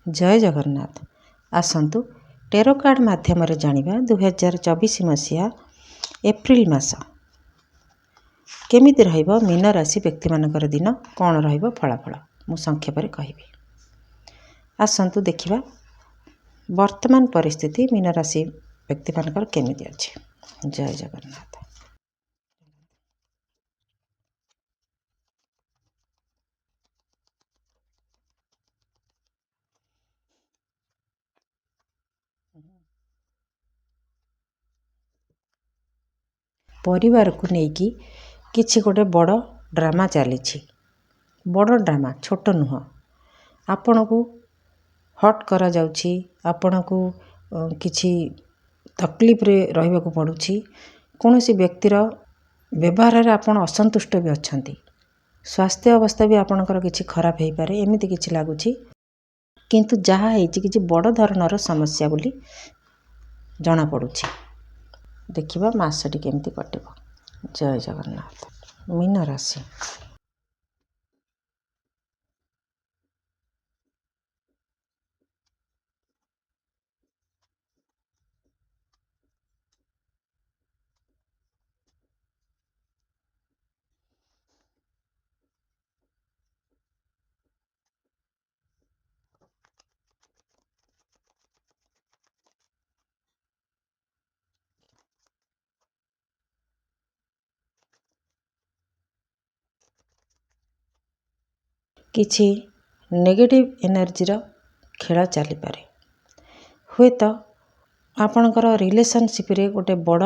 जय Jagannath. आसतु tarot card माध्यम जानिबा 2024 मसीहा एप्रिल मास केमिति रहिबो मीन राशि व्यक्ति मानकर दिन कौन रहिबो फलाफल मु संक्षेप रे कहिबी। आसतु देखिबा वर्तमान परिस्थिति मीन राशि व्यक्ति मानकर केमिति अछि। जय जगन्नाथ। परिवार को लेकिन किछि गोटे बड़ ड्रामा चली बड़ ड्रामा छोट नुह आपण को हट करा जाउछि आपण को किछि तकलीफ रे रहिबा को पड़ुछि कौन सी व्यक्तिर व्यवहार रे आपण असंतुष्ट भी अछंती स्वास्थ्य अवस्था भी आपणकर किछि खराब हेई पारे एमिति किछि लागुछि किंतु जहा हेछि किछि बड़ धरणर समस्या बोली जना पड़ुछि। देखिबा मासटी केमती कटिबो। जय जगन्नाथ। मीन राशि किछि नेगेटिव एनर्जी रो खेल चली पारे हुए तो आपणकर रिलेशनशिप रे गोटे बड़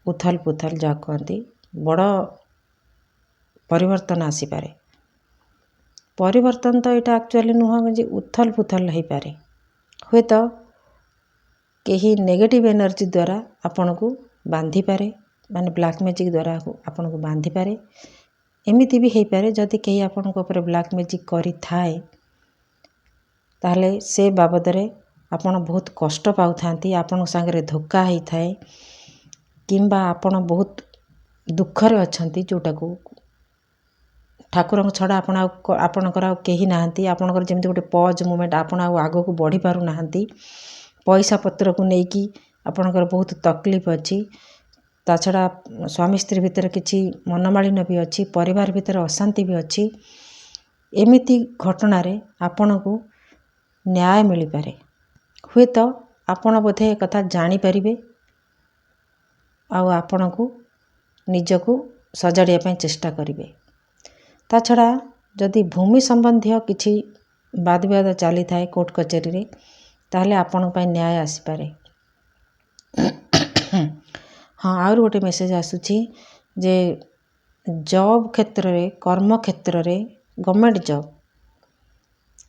उथल पुथल जा कहती बड़ परिवर्तन आसी पारे। परिवर्तन तो यहाँ एक्चुअली नुह जे उथल पुथल हो पारे हुए तो कहीं नेगेटिव एनर्जी द्वारा आपण को बांधी पारे माने ब्लैक मैजिक द्वारा आपण को बांधी पारे एमिति भी हो पारे जदि कहीं आपण को ऊपर ब्लैक मैजिक करी थाए ताहले से बाबद रे आपण बहुत कष्ट पाउ थांती आपण संगे धोखा ही थाए किंबा आपण बहुत दुख रे अछंती जोटा को ठाकुर छड़ा आपणकर कहीं नाहंती आपणकर जेमती गोटे पज मोमेंट आपण आगो को बढ़ी पारु नाहंती पैसा पत्र को लेकी आपणकर बहुत तकलीफ अच्छी ता छड़ा स्वामी स्त्री भितर किछि मनमालिन्य भी अच्छी परिवार भितर अशांति भी अच्छी एमिति घटना रे आपण को न्याय मिल पारे हुए तो आपण बोधे एक कथा जानी परिबे आउ आपण को निजको सजाड़िया पई चेष्टा करिवे। ता छड़ा जदि भूमि संबंधी किछि वाद विवाद चली थाए कोर्ट कचेरी रे ताहले आपण पई न्याय आसी पारे। हाँ और गोटे मेसेज आसुची जे जॉब क्षेत्र रे कर्म क्षेत्र रे गवर्नमेंट जॉब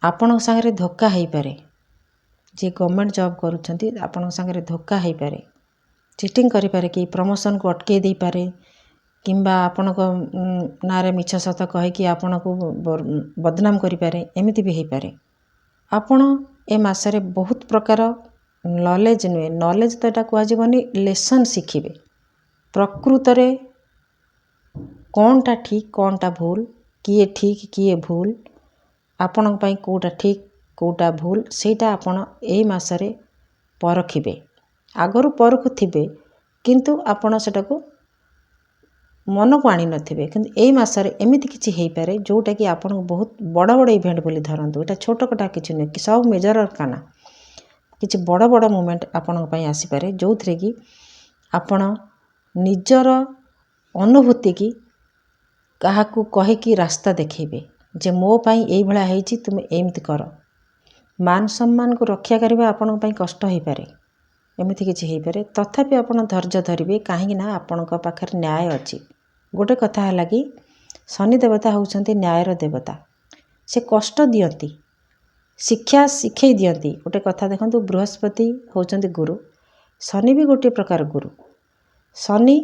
आपण संगे धोखा हो पारे जे गवर्नमेंट जॉब करूछंती आपण संगे धोखा हो पारे चीटिंग करि पारे कि प्रमोशन को अटके दे पारे किंबा आपण को नारे मिछ सत कहे कि आपण को बदनाम करि पारे एमिति भी हो पारे। आपण ए मासरे बहुत प्रकार नॉलेज नुए नॉलेज तो एटा कह जीवनी लेसन शिखिबे प्रकृत रे कौनटा ठीक कौनटा भूल किए ठीक किए भूल आपण पई कोटा ठीक कोटा भूल सेटा आपण ए मासरे परखिबे आगरु परखु थिबे किंतु आपण सेटा को मन को आनी नथिबे किंतु ए मासरे एमिति किछि हेई पारे जोटा कि आपण बहुत बड़ बड़ इवेंट बोली धरंतु एटा छोट कटा किछि नै कि सब मेजर काना किछि बड़ बड़ मोमेंट आपण पई आसी पारे जोथरे कि आपण निजर अनुभूति की काहाकू कहे कि रास्ता देखेबे जे मो पाई एई भला हेछि तुम एमति कर मान सम्मान को रक्षा करबा आपण पई कष्ट हेई पारे एमिति किछि हेई पारे तथापि आपण धैर्य धरिबे काहे ना आपण को पाखर न्याय अछि। गोटे कथा हला कि शनि देवता होउछंती न्यायर देवता से कष्ट दियंती शिक्षा शिखै दियंती। गोटे कथा देखंतु बृहस्पति होउछंती गुरु शनि भी गोटे प्रकार गुरु शनि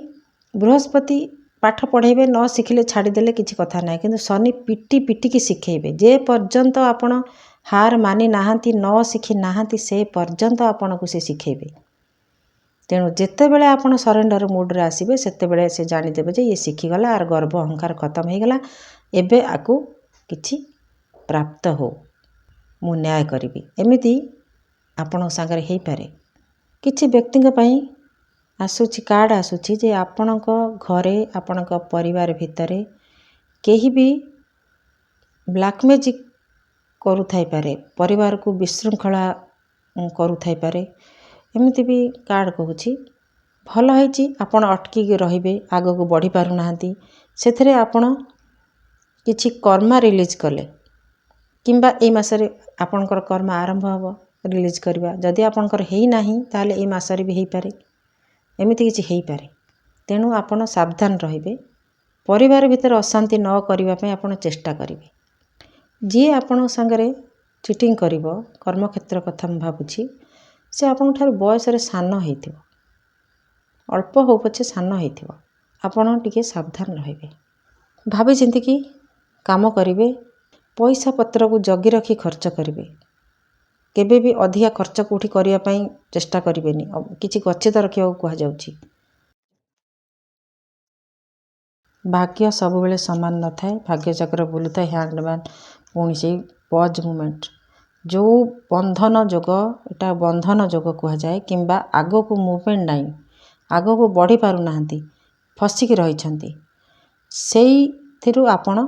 बृहस्पति पाठ पढ़ेबे न शिखिले छाड़ी देले किछि कथा ना किंतु शनि पिटी पिटी की शिखेबे जे पर्यंत आपण हार मानि नाहंती न शिखि नाहंती से पर्यंत आपण को से शिखेबे तेणु जेते बेले आपण सरेंडर मोड रे आसीबे सेते बेले से जानि देबे जे ये शिखि गला आर गर्व अहंकार खत्म हे गला एबे आकु किछि प्राप्त हो ମୁଁ ନ୍ୟାୟ କରିବି। ଏମିତି ଆପଣଙ୍କ ସାଙ୍ଗରେ ହେଇପାରେ। କିଛି ବ୍ୟକ୍ତିଙ୍କ ପାଇଁ ଆସୁଛି କାର୍ଡ଼ ଆସୁଛି ଯେ ଆପଣଙ୍କ ଘରେ ଆପଣଙ୍କ ପରିବାର ଭିତରେ କେହି ବି ବ୍ଲାକ୍ ମ୍ୟାଜିକ୍ କରୁଥାଇପାରେ, ପରିବାରକୁ ବିଶୃଙ୍ଖଳା କରୁଥାଇପାରେ। ଏମିତି ବି କାର୍ଡ଼ କହୁଛି। ଭଲ ହେଇଛି ଆପଣ ଅଟକିକି ରହିବେ, ଆଗକୁ ବଢ଼ି ପାରୁନାହାନ୍ତି। ସେଥିରେ ଆପଣ କିଛି କର୍ମା ରିଲିଜ୍ କଲେ କିମ୍ବା ଏଇ ମାସରେ ଆପଣଙ୍କର କର୍ମ ଆରମ୍ଭ ହେବ ରିଲିଜ୍ କରିବା। ଯଦି ଆପଣଙ୍କର ହେଇନାହିଁ ତାହେଲେ ଏଇ ମାସରେ ବି ହେଇପାରେ। ଏମିତି କିଛି ହେଇପାରେ। ତେଣୁ ଆପଣ ସାବଧାନ ରହିବେ। ପରିବାର ଭିତରେ ଅଶାନ୍ତି ନ କରିବା ପାଇଁ ଆପଣ ଚେଷ୍ଟା କରିବେ। ଯିଏ ଆପଣଙ୍କ ସାଙ୍ଗରେ ଚିଟିଂ କରିବ, କର୍ମକ୍ଷେତ୍ର କଥା ମୁଁ ଭାବୁଛି, ସେ ଆପଣଙ୍କ ଠାରୁ ବୟସରେ ସାନ ହେଇଥିବ। ଅଳ୍ପ ହଉ ପଛେ ସାନ ହେଇଥିବ। ଆପଣ ଟିକେ ସାବଧାନ ରହିବେ। ଭାବି ଚିନ୍ତିକି କାମ କରିବେ। ପଇସା ପତ୍ରକୁ ଜଗି ରଖି ଖର୍ଚ୍ଚ କରିବେ। କେବେ ବି ଅଧିକା ଖର୍ଚ୍ଚ କେଉଁଠି କରିବା ପାଇଁ ଚେଷ୍ଟା କରିବେନି। କିଛି ଗଚ୍ଛିତ ରଖିବାକୁ କୁହାଯାଉଛି। ଭାଗ୍ୟ ସବୁବେଳେ ସମାନ ନଥାଏ। ଭାଗ୍ୟଚକ୍ର ବୁଲୁଥାଏ ହ୍ୟାଣ୍ଡମ୍ୟାନ୍। ପୁଣି ସେଇ ପଜ୍ ମୁମେଣ୍ଟ, ଯେଉଁ ବନ୍ଧନ ଯୋଗ, ଏଟା ବନ୍ଧନ ଯୋଗ କୁହାଯାଏ। କିମ୍ବା ଆଗକୁ ମୁଭମେଣ୍ଟ ନାହିଁ, ଆଗକୁ ବଢ଼ି ପାରୁନାହାନ୍ତି, ଫସିକି ରହିଛନ୍ତି, ସେଇଥିରୁ ଆପଣ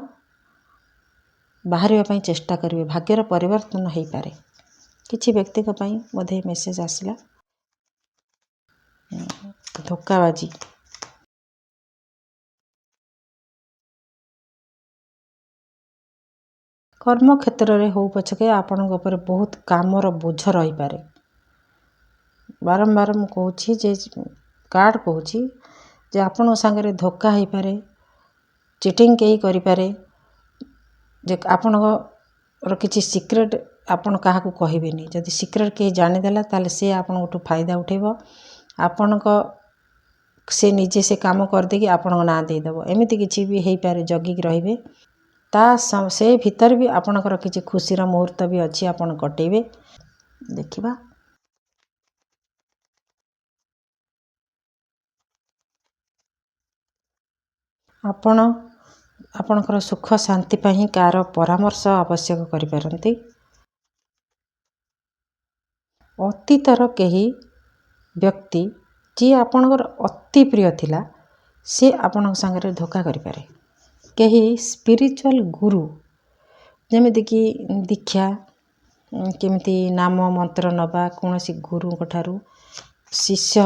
ବାହାରିବା ପାଇଁ ଚେଷ୍ଟା କରିବେ। ଭାଗ୍ୟର ପରିବର୍ତ୍ତନ ହେଇପାରେ। କିଛି ବ୍ୟକ୍ତିଙ୍କ ପାଇଁ ବୋଧେ ମେସେଜ ଆସିଲା। ଧୋକାବାଜି। କର୍ମକ୍ଷେତ୍ରରେ ହଉ ପଛକେ ଆପଣଙ୍କ ଉପରେ ବହୁତ କାମର ବୋଝ ରହିପାରେ। ବାରମ୍ବାର ମୁଁ କହୁଛି ଯେ କାର୍ଡ଼ କହୁଛି ଯେ ଆପଣଙ୍କ ସାଙ୍ଗରେ ଧୋକା ହେଇପାରେ, ଚିଟିଂ କେହି କରିପାରେ, ଯେ ଆପଣଙ୍କର କିଛି ସିକ୍ରେଟ୍ ଆପଣ କାହାକୁ କହିବେନି। ଯଦି ସିକ୍ରେଟ୍ କେହି ଜାଣିଦେଲା ତାହେଲେ ସେ ଆପଣଙ୍କଠୁ ଫାଇଦା ଉଠେଇବ। ସେ ନିଜେ ସେ କାମ କରିଦେଇକି ଆପଣଙ୍କ ନାଁ ଦେଇଦେବ। ଏମିତି କିଛି ବି ହେଇପାରେ। ଜଗିକି ରହିବେ। ସେ ଭିତରେ ବି ଆପଣଙ୍କର କିଛି ଖୁସିର ମୁହୂର୍ତ୍ତ ବି ଅଛି, ଆପଣ କଟେଇବେ। ଦେଖିବା। ଆପଣ ଆପଣଙ୍କର ସୁଖ ଶାନ୍ତି ପାଇଁ କାହାର ପରାମର୍ଶ ଆବଶ୍ୟକ କରିପାରନ୍ତି। ଅତୀତର କେହି ବ୍ୟକ୍ତି ଯିଏ ଆପଣଙ୍କର ଅତି ପ୍ରିୟ ଥିଲା, ସେ ଆପଣଙ୍କ ସାଙ୍ଗରେ ଧୋକା କରିପାରେ। କେହି ସ୍ପିରିଚୁଆଲ୍ ଗୁରୁ, ଯେମିତିକି ଦୀକ୍ଷା, କେମିତି ନାମ ମନ୍ତ୍ର ନେବା, କୌଣସି ଗୁରୁଙ୍କ ଠାରୁ ଶିଷ୍ୟ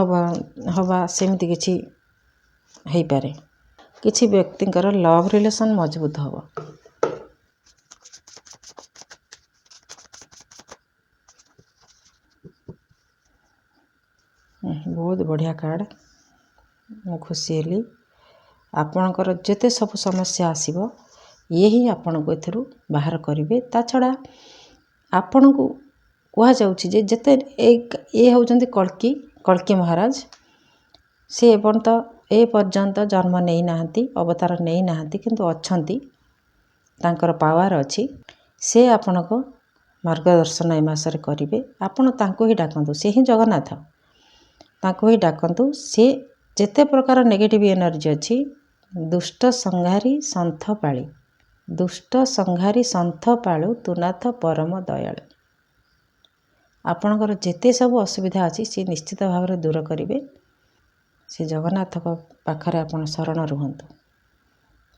ହେବା, ସେମିତି କିଛି ହେଇପାରେ। କିଛି ବ୍ୟକ୍ତିଙ୍କର ଲଭ୍ ରିଲେସନ୍ ମଜବୁତ ହେବ। ବହୁତ ବଢ଼ିଆ କାର୍ଡ଼। ମୁଁ ଖୁସି ହେଲି। ଆପଣଙ୍କର ଯେତେ ସବୁ ସମସ୍ୟା ଆସିବ, ଇଏ ହିଁ ଆପଣଙ୍କୁ ଏଥିରୁ ବାହାର କରିବେ। ତା ଛଡ଼ା ଆପଣଙ୍କୁ କୁହାଯାଉଛି ଯେ ଯେତେ ଇଏ ହେଉଛନ୍ତି କଳ୍କି ମହାରାଜ। ସେ ଏ ପର୍ଯ୍ୟନ୍ତ ଜନ୍ମ ନେଇନାହାନ୍ତି, ଅବତାର ନେଇନାହାନ୍ତି, କିନ୍ତୁ ଅଛନ୍ତି, ତାଙ୍କର ପାୱାର ଅଛି। ସେ ଆପଣଙ୍କ ମାର୍ଗଦର୍ଶନ ଏ ମାସରେ କରିବେ। ଆପଣ ତାଙ୍କୁ ହିଁ ଡାକନ୍ତୁ। ସେ ହିଁ ଜଗନ୍ନାଥ। ତାଙ୍କୁ ହିଁ ଡାକନ୍ତୁ। ସେ ଯେତେ ପ୍ରକାର ନେଗେଟିଭ୍ ଏନର୍ଜି ଅଛି, ଦୁଷ୍ଟ ସଂହାରୀ ସନ୍ଥ ପାଳୁ ତୁନାଥ ପରମ ଦୟାଳୁ। ଆପଣଙ୍କର ଯେତେ ସବୁ ଅସୁବିଧା ଅଛି ସେ ନିଶ୍ଚିତ ଭାବରେ ଦୂର କରିବେ। ସେ ଜଗନ୍ନାଥଙ୍କ ପାଖରେ ଆପଣ ଶରଣ ରୁହନ୍ତୁ।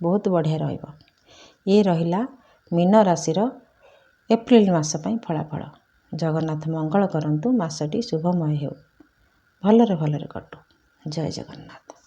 ବହୁତ ବଢ଼ିଆ ରହିବ। ଇଏ ରହିଲା ମୀନ ରାଶିର ଏପ୍ରିଲ ମାସ ପାଇଁ ଫଳାଫଳ। ଜଗନ୍ନାଥ ମଙ୍ଗଳ କରନ୍ତୁ। ମାସଟି ଶୁଭମୟ ହେଉ। ଭଲରେ କଟୁ। ଜୟ ଜଗନ୍ନାଥ।